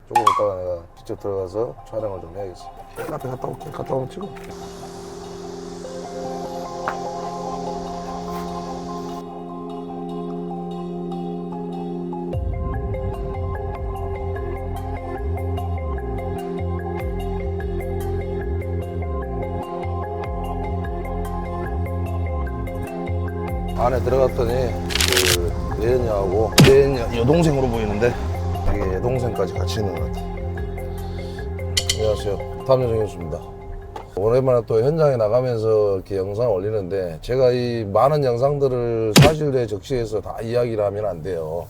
조금 있다가 내가 직접 들어가서 촬영을 좀 해야겠어. 카페 갔다 올게. 갔다 오면 찍어. 안에 들어갔더니 그 예은이하고 예은이 여동생으로 보이는데 이게 여동생까지 같이 있는 것 같아. 안녕하세요. 탐정영수입니다. 오랜만에 또 현장에 나가면서 이렇게 영상 올리는데 제가 이 많은 영상들을 사실에 적시해서 다 이야기를 하면 안 돼요.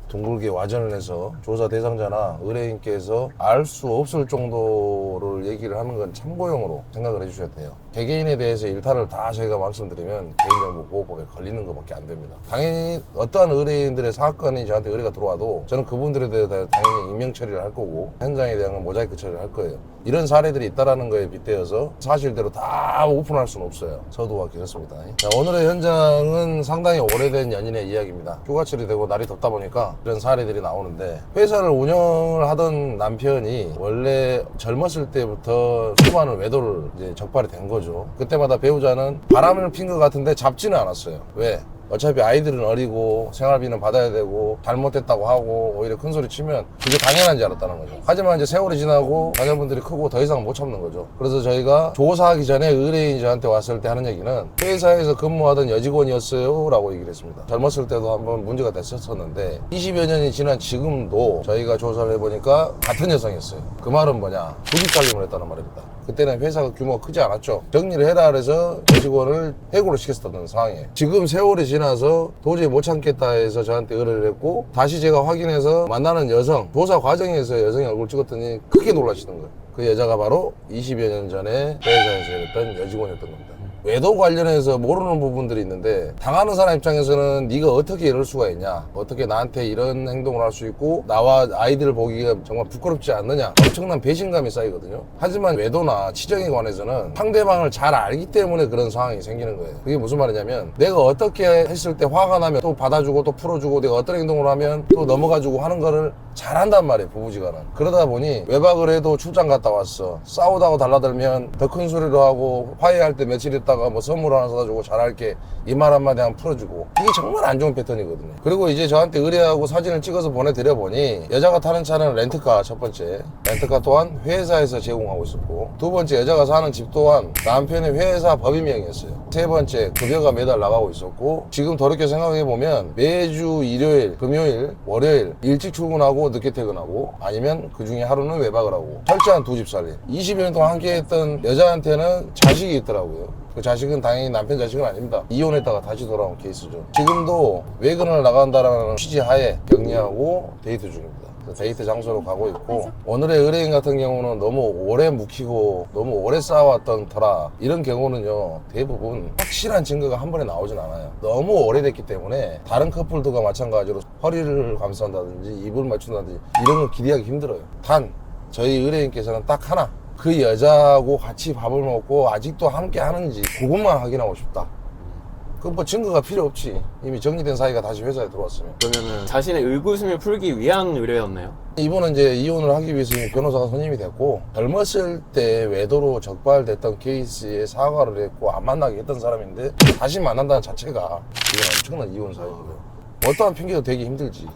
둥글게 와전을 해서 조사 대상자나 의뢰인께서 알 수 없을 정도를 얘기를 하는 건 참고용으로 생각을 해주셔야 돼요. 개개인에 대해서 일탈을 다 저희가 말씀드리면 개인정보 보호법에 걸리는 것밖에 안 됩니다. 당연히 어떠한 의뢰인들의 사건이 저한테 의뢰가 들어와도 저는 그분들에 대해 당연히 익명 처리를 할 거고 현장에 대한 건 모자이크 처리를 할 거예요. 이런 사례들이 있다는 거에 빗대어서 사실대로 다 오픈할 수는 없어요. 서두가 그렇습니다. 자, 오늘의 현장은 상당히 오래된 연인의 이야기입니다. 휴가철이 되고 날이 덥다 보니까 이런 사례들이 나오는데 회사를 운영을 하던 남편이 원래 젊었을 때부터 수많은 외도를 이제 적발이 된 거죠. 그때마다 배우자는 바람을 핀 것 같은데 잡지는 않았어요. 왜? 어차피 아이들은 어리고 생활비는 받아야 되고 잘못됐다고 하고 오히려 큰소리 치면 그게 당연한 줄 알았다는 거죠. 하지만 이제 세월이 지나고 자녀분들이 크고 더 이상 못 참는 거죠. 그래서 저희가 조사하기 전에 의뢰인이 저한테 왔을 때 하는 얘기는 회사에서 근무하던 여직원이었어요 라고 얘기를 했습니다. 젊었을 때도 한번 문제가 됐었는데 20여 년이 지난 지금도 저희가 조사를 해보니까 같은 여성이었어요. 그 말은 뭐냐, 부직살림을 했다는 말입니다. 그때는 회사가 규모가 크지 않았죠. 정리를 해라 그래서 여직원을 해고를 시켰었던 상황이에요. 지금 세월이 지나서 도저히 못 참겠다 해서 저한테 의뢰를 했고 다시 제가 확인해서 만나는 여성, 조사 과정에서 여성의 얼굴 찍었더니 크게 놀라시는 거예요. 그 여자가 바로 20여 년 전에 회사에서 일했던 여직원이었던 겁니다. 외도 관련해서 모르는 부분들이 있는데 당하는 사람 입장에서는 네가 어떻게 이럴 수가 있냐, 어떻게 나한테 이런 행동을 할 수 있고 나와 아이들을 보기가 정말 부끄럽지 않느냐, 엄청난 배신감이 쌓이거든요. 하지만 외도나 치정에 관해서는 상대방을 잘 알기 때문에 그런 상황이 생기는 거예요. 그게 무슨 말이냐면 내가 어떻게 했을 때 화가 나면 또 받아주고 또 풀어주고 내가 어떤 행동을 하면 또 넘어가주고 하는 거를 잘한단 말이에요, 부부지간은. 그러다 보니 외박을 해도 출장 갔다 왔어, 싸우다가 달라들면 더 큰 소리로 하고 화해할 때 며칠 있다가 뭐 선물 하나 사다 주고 잘할게 이 말 한마디 하면 풀어주고, 이게 정말 안 좋은 패턴이거든요. 그리고 이제 저한테 의뢰하고 사진을 찍어서 보내드려 보니 여자가 타는 차는 렌트카, 첫 번째 렌트카 또한 회사에서 제공하고 있었고, 두 번째 여자가 사는 집 또한 남편의 회사 법인명이었어요. 세 번째 급여가 매달 나가고 있었고, 지금 돌이켜 생각해보면 매주 일요일, 금요일, 월요일 일찍 출근하고 늦게 퇴근하고 아니면 그 중에 하루는 외박을 하고 철저한 두 집 살림. 20여 년 동안 함께 했던 여자한테는 자식이 있더라고요. 그 자식은 당연히 남편 자식은 아닙니다. 이혼했다가 다시 돌아온 케이스죠. 지금도 외근을 나간다라는 취지 하에 격리하고 데이트 중입니다. 데이트 장소로 가고 있고, 오늘의 의뢰인 같은 경우는 너무 오래 묵히고 너무 오래 쌓아왔던 터라 이런 경우는요 대부분 확실한 증거가 한 번에 나오진 않아요. 너무 오래됐기 때문에 다른 커플들과 마찬가지로 허리를 감싼다든지 입을 맞춘다든지 이런 걸 기대하기 힘들어요. 단 저희 의뢰인께서는 딱 하나, 그 여자하고 같이 밥을 먹고 아직도 함께 하는지 그것만 확인하고 싶다. 그 뭐 증거가 필요 없지. 이미 정리된 사이가 다시 회사에 들어왔으면. 그러면은 자신의 의구심을 풀기 위한 의뢰였나요? 이분은 이제 이혼을 하기 위해서 이미 변호사가 선임이 됐고, 젊었을 때 외도로 적발됐던 케이스에 사과를 했고 안 만나게 했던 사람인데 다시 만난다는 자체가 이건 엄청난 이혼 사유고요. 어떠한 핑계도 되기 힘들지.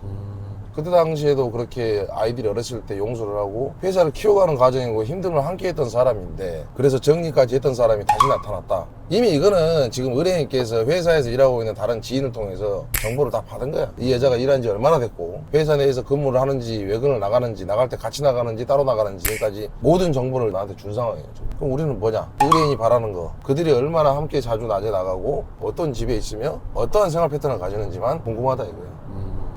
그때 당시에도 그렇게 아이들이 어렸을 때 용서를 하고 회사를 키워가는 과정이고 힘듦을 함께 했던 사람인데, 그래서 정리까지 했던 사람이 다시 나타났다. 이미 이거는 지금 의뢰인께서 회사에서 일하고 있는 다른 지인을 통해서 정보를 다 받은 거야. 이 여자가 일한 지 얼마나 됐고 회사 내에서 근무를 하는지, 외근을 나가는지, 나갈 때 같이 나가는지 따로 나가는지 지금까지 모든 정보를 나한테 준 상황이에요. 그럼 우리는 뭐냐, 의뢰인이 바라는 거, 그들이 얼마나 함께 자주 낮에 나가고 어떤 집에 있으며 어떠한 생활 패턴을 가지는지만 궁금하다 이거예요.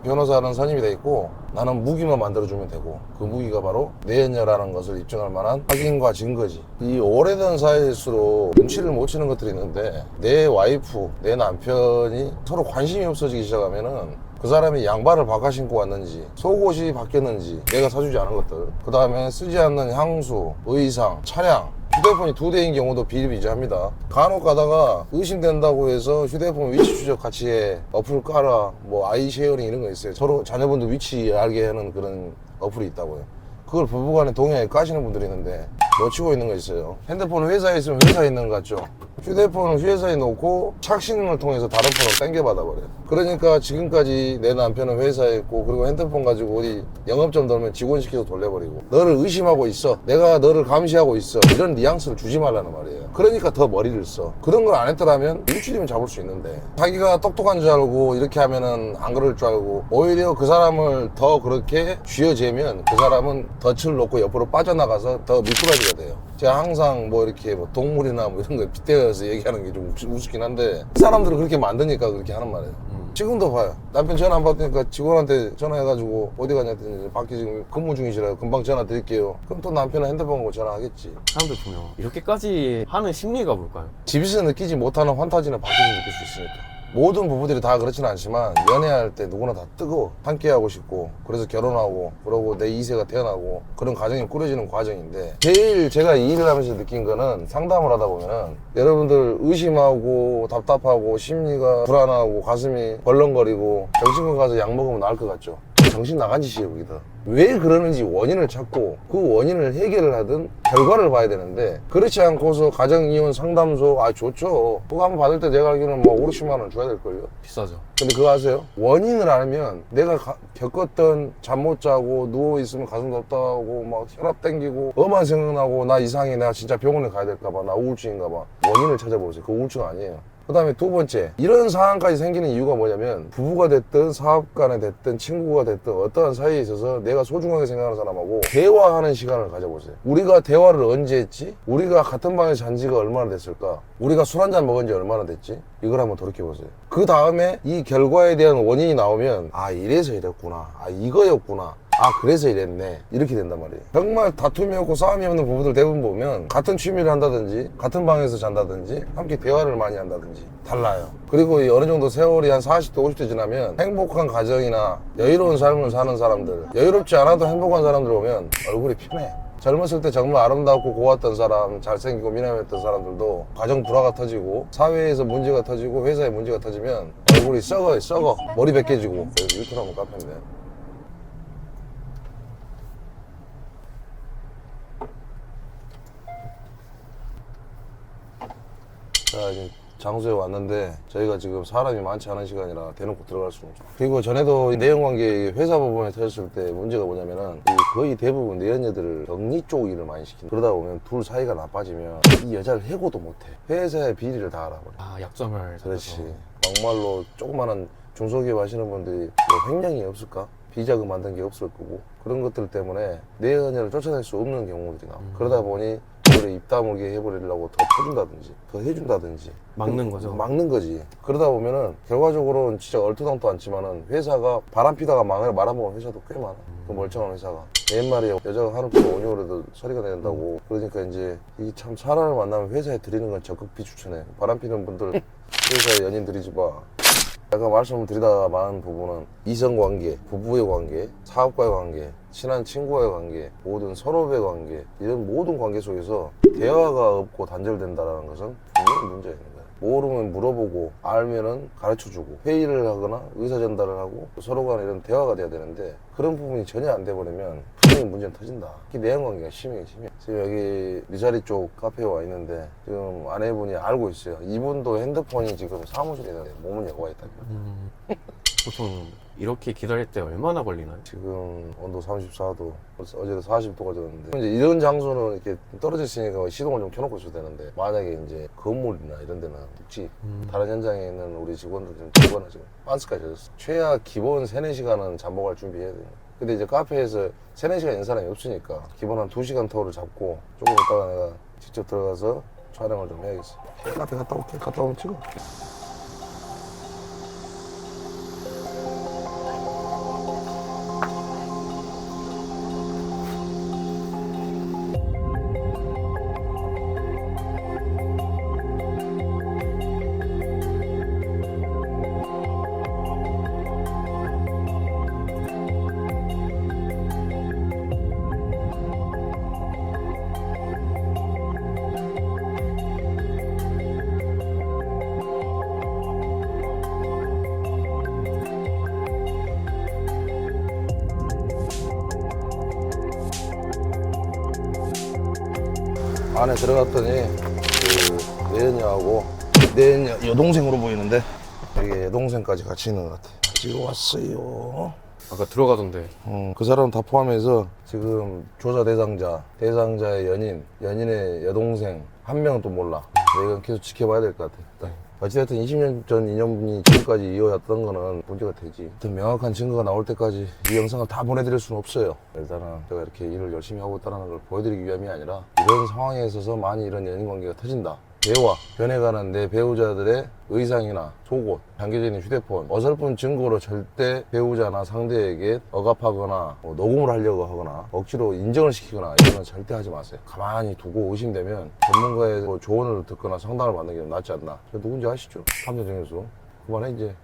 변호사는 선임이 돼 있고 나는 무기만 만들어주면 되고, 그 무기가 바로 내연녀라는 것을 입증할 만한 확인과 증거지. 이 오래된 사이일수록 눈치를 못 채는 것들이 있는데, 내 와이프, 내 남편이 서로 관심이 없어지기 시작하면은 그 사람이 양말을 바꿔 신고 왔는지, 속옷이 바뀌었는지, 내가 사주지 않은 것들, 그 다음에 쓰지 않는 향수, 의상, 차량, 휴대폰이 2대인 경우도 비일비재합니다. 간혹 가다가 의심된다고 해서 휴대폰 위치 추적 같이 해, 어플 깔아, 뭐 아이 쉐어링 이런 거 있어요. 서로 자녀분들 위치 알게 하는 그런 어플이 있다고요. 그걸 부부간에 동의하에 까시는 분들이 있는데 놓치고 있는 거 있어요. 핸드폰은 회사에 있으면 회사에 있는 거 같죠. 휴대폰은 회사에 놓고 착신을 통해서 다른 폰으로 땡겨받아 버려요. 그러니까 지금까지 내 남편은 회사에 있고, 그리고 핸드폰 가지고 어디 영업점 돌면 직원 시켜서 돌려버리고, 너를 의심하고 있어, 내가 너를 감시하고 있어, 이런 뉘앙스를 주지 말라는 말이에요. 그러니까 더 머리를 써. 그런 걸 안 했더라면 일주일이면 잡을 수 있는데, 자기가 똑똑한 줄 알고 이렇게 하면은 안 그럴 줄 알고, 오히려 그 사람을 더 그렇게 쥐어재면 그 사람은 덫을 놓고 옆으로 빠져나가서 더 미꾸라지가 돼요. 제가 항상 뭐 이렇게 뭐 동물이나 뭐 이런 거에 빗대어서 얘기하는 게 좀 우습긴 한데, 사람들을 그렇게 만드니까 그렇게 하는 말이에요. 지금도 봐요. 남편 전화 안 받으니까 직원한테 전화해가지고 어디 가냐 했더니 밖에 지금 근무 중이시라요. 금방 전화 드릴게요. 그럼 또 남편은 핸드폰 보고 전화하겠지. 사람들 보면 이렇게까지 하는 심리가 뭘까요? 집에서 느끼지 못하는 환타지는 밖에서 느낄 수 있으니까. 모든 부부들이 다 그렇지는 않지만 연애할 때 누구나 다 뜨거워. 함께하고 싶고, 그래서 결혼하고, 그러고 내 2세가 태어나고, 그런 가정이 꾸려지는 과정인데, 제일 제가 이 일을 하면서 느낀 거는, 상담을 하다 보면 여러분들 의심하고 답답하고 심리가 불안하고 가슴이 벌렁거리고 정신과 가서 약 먹으면 나을 것 같죠. 정신 나간 짓이에요. 거기다 왜 그러는지 원인을 찾고 그 원인을 해결을 하든 결과를 봐야 되는데, 그렇지 않고서 가정이혼 상담소 좋죠. 그거 한번 받을 때 내가 알기로는 뭐 5, 60만 원 줘야 될걸요. 비싸죠. 근데 그거 아세요? 원인을 알면 내가 겪었던 잠 못 자고 누워있으면 가슴 답답하고 막 혈압 땡기고 엄한 생각나고 나 이상해, 내가 진짜 병원에 가야 될까봐, 나 우울증인가봐, 원인을 찾아보세요. 그거 우울증 아니에요. 그 다음에 두 번째, 이런 상황까지 생기는 이유가 뭐냐면, 부부가 됐든 사업간에 됐든 친구가 됐든 어떠한 사이에 있어서 내가 소중하게 생각하는 사람하고 대화하는 시간을 가져보세요. 우리가 대화를 언제 했지? 우리가 같은 방에서 잔 지가 얼마나 됐을까? 우리가 술 한잔 먹은 지 얼마나 됐지? 이걸 한번 돌이켜보세요. 그 다음에 이 결과에 대한 원인이 나오면, 이래서 이랬구나, 이거였구나, 그래서 이랬네, 이렇게 된단 말이에요. 정말 다툼이 없고 싸움이 없는 부부들 대부분 보면 같은 취미를 한다든지 같은 방에서 잔다든지 함께 대화를 많이 한다든지 달라요. 그리고 이 어느 정도 세월이 한 40대 50대 지나면 행복한 가정이나 여유로운 삶을 사는 사람들, 여유롭지 않아도 행복한 사람들 보면 얼굴이 편해. 젊었을 때 정말 아름답고 고왔던 사람, 잘생기고 미남이었던 사람들도 가정 불화가 터지고 사회에서 문제가 터지고 회사에 문제가 터지면 얼굴이 썩어요. 썩어. 머리 벗겨지고. 그래서 유튜브 한번 카페인데, 자, 이제 장소에 왔는데 저희가 지금 사람이 많지 않은 시간이라 대놓고 들어갈 수는 없죠. 그리고 전에도 내연관계 회사 부분에 터졌을 때 문제가 뭐냐면은, 거의 대부분 내연녀들을 격리 쪽 일을 많이 시킨다. 그러다 보면 둘 사이가 나빠지면 이 여자를 해고도 못해. 회사의 비리를 다 알아버려. 약점을 그렇지. 막말로 조그마한 중소기업 하시는 분들이 뭐 횡령이 없을까? 비자금 만든 게 없을 거고, 그런 것들 때문에 내연녀를 쫓아낼 수 없는 경우들이 나와. 그러다 보니 오히려 입 다물게 해버리려고 더 퍼준다든지 더 해준다든지 막는 거죠. 막는 거지. 그러다 보면은 결과적으로는 진짜 얼토당토 않지만은 회사가 바람 피다가 말아먹은 회사도 꽤 많아. 그 멀쩡한 회사가. 옛말에 여자가 하루 피고 온유로도 소리가 내는다고. 그러니까 이제 이게 참, 사람을 만나면 회사에 드리는 건 적극 비추천해. 바람 피는 분들 회사에 연인 드리지 마. 아까 말씀을 드리다가 많은 부분은 이성관계, 부부의 관계, 사업과의 관계, 친한 친구와의 관계, 모든 선후배 관계, 이런 모든 관계 속에서 대화가 없고 단절된다는 것은 분명히 문제가 있는 거예요. 모르면 물어보고, 알면은 가르쳐주고, 회의를 하거나 의사 전달을 하고 서로 간에 이런 대화가 돼야 되는데, 그런 부분이 전혀 안 돼버리면 분명히 문제는 터진다. 특히 내연관계가 심해. 지금 여기 리자리 쪽 카페에 와 있는데, 지금 아내분이 알고 있어요. 이분도 핸드폰이 지금 사무실에 있는데 몸은 여가 있다고. 보통 이렇게 기다릴 때 얼마나 걸리나요? 지금 온도 34도, 어제도 40도가 졌는데, 이제 이런 장소는 이렇게 떨어져 있으니까 시동을 좀 켜놓고 있어야 되는데, 만약에 이제 건물이나 이런 데는 묵지, 다른 현장에 있는 우리 직원들은 지금 빤스까지 졌어. 최악 기본 3, 4시간은 잠복할 준비해야 돼요. 근데 이제 카페에서 3, 4시간 있는 사람이 없으니까 기본 한 2시간 터울을 잡고, 조금 있다가 내가 직접 들어가서 촬영을 좀 해야겠어. 카페 갔다 올게. 갔다 오면 찍어. 안에 들어갔더니 그 내연녀하고 내연녀 여동생으로 보이는데 여기 여동생까지 같이 있는 것 같아. 지금 왔어요. 아까 들어가던데. 그 사람 다 포함해서 지금 조사 대상자의 연인, 연인의 여동생 한 명은 또 몰라. 이건 계속 지켜봐야 될 것 같아. 일단. 어찌됐든 20년 전 인연이 지금까지 이어졌던 거는 문제가 되지. 어떤 명확한 증거가 나올 때까지 이 영상을 다 보내드릴 수는 없어요. 일단은 제가 이렇게 일을 열심히 하고 있다는 걸 보여드리기 위함이 아니라 이런 상황에 있어서 많이 이런 연인관계가 터진다. 배우와 변해가는 내 배우자들의 의상이나 속옷, 단계적인 휴대폰, 어설픈 증거로 절대 배우자나 상대에게 억압하거나 녹음을 하려고 하거나 억지로 인정을 시키거나 이거는 절대 하지 마세요. 가만히 두고 의심되면 전문가의 조언을 듣거나 상담을 받는 게 낫지 않나. 저 누군지 아시죠? 탐정 정현수. 그만해 이제.